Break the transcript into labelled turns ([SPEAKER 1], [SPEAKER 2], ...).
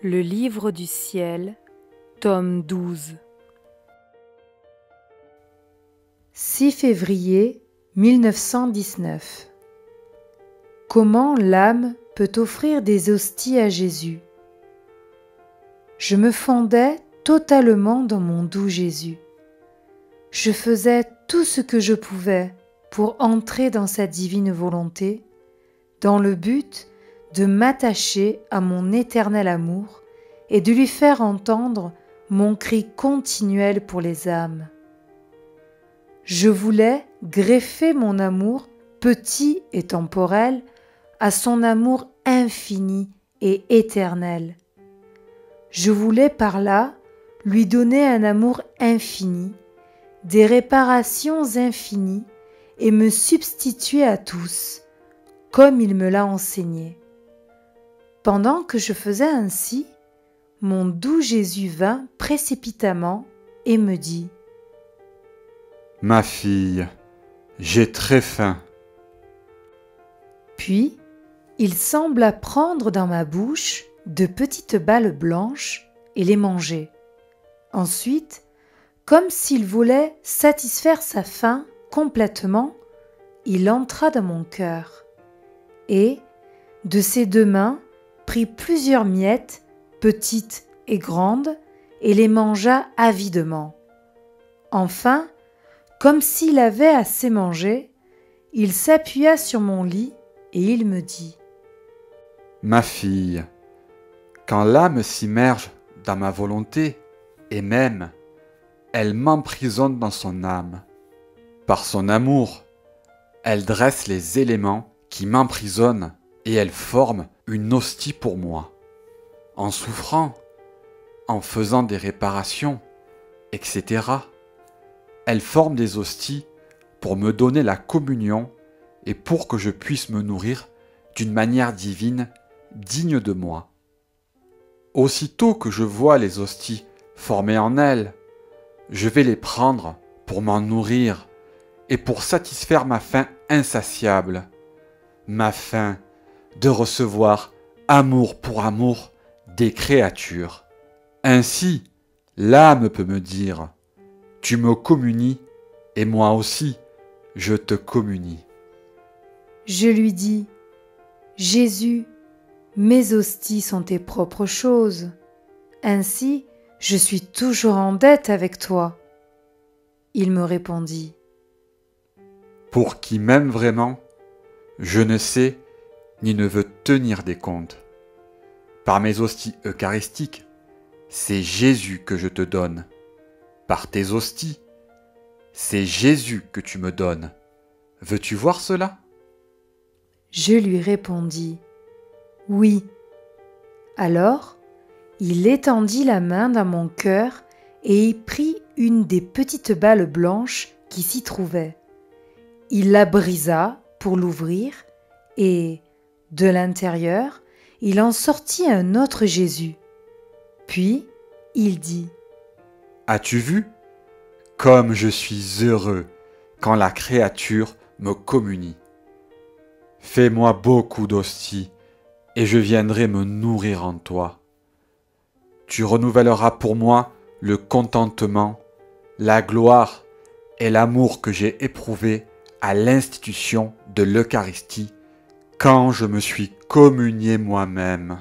[SPEAKER 1] Le livre du ciel, tome 12. 6 février 1919. Comment l'âme peut offrir des hosties à Jésus? Je me fondais totalement dans mon doux Jésus. Je faisais tout ce que je pouvais pour entrer dans sa divine volonté, dans le but de m'attacher à mon éternel amour et de lui faire entendre mon cri continuel pour les âmes. Je voulais greffer mon amour petit et temporel à son amour infini et éternel. Je voulais par là lui donner un amour infini, des réparations infinies et me substituer à tous, comme il me l'a enseigné. Pendant que je faisais ainsi, mon doux Jésus vint précipitamment et me dit : «
[SPEAKER 2] Ma fille, j'ai très faim. »
[SPEAKER 1] Puis, il sembla prendre dans ma bouche de petites balles blanches et les manger. Ensuite, comme s'il voulait satisfaire sa faim complètement, il entra dans mon cœur et, de ses deux mains, prit plusieurs miettes, petites et grandes, et les mangea avidement. Enfin, comme s'il avait assez mangé, il s'appuya sur mon lit et il me dit : «
[SPEAKER 2] Ma fille, quand l'âme s'immerge dans ma volonté, et même, elle m'emprisonne dans son âme. Par son amour, elle dresse les éléments qui m'emprisonnent et elle forme une hostie pour moi. En souffrant, en faisant des réparations, etc., elle forme des hosties pour me donner la communion et pour que je puisse me nourrir d'une manière divine, digne de moi. Aussitôt que je vois les hosties formées en elle, je vais les prendre pour m'en nourrir et pour satisfaire ma faim insatiable, ma faim de recevoir amour pour amour des créatures. Ainsi, l'âme peut me dire : tu me communies et moi aussi, je te communie.
[SPEAKER 1] Je lui dis : Jésus, mes hosties sont tes propres choses. Ainsi, je suis toujours en dette avec toi. Il me répondit :
[SPEAKER 2] pour qui m'aime vraiment, je ne sais ni ne veux tenir des comptes. Par mes hosties eucharistiques, c'est Jésus que je te donne. Par tes hosties, c'est Jésus que tu me donnes. Veux-tu voir cela ?
[SPEAKER 1] Je lui répondis : oui. Alors, il étendit la main dans mon cœur et y prit une des petites balles blanches qui s'y trouvaient. Il la brisa pour l'ouvrir et, de l'intérieur, il en sortit un autre Jésus. Puis, il dit :
[SPEAKER 2] as-tu vu ? Comme je suis heureux quand la créature me communie. Fais-moi beaucoup d'hosties et je viendrai me nourrir en toi. Tu renouvelleras pour moi le contentement, la gloire et l'amour que j'ai éprouvé à l'institution de l'Eucharistie quand je me suis communié moi-même.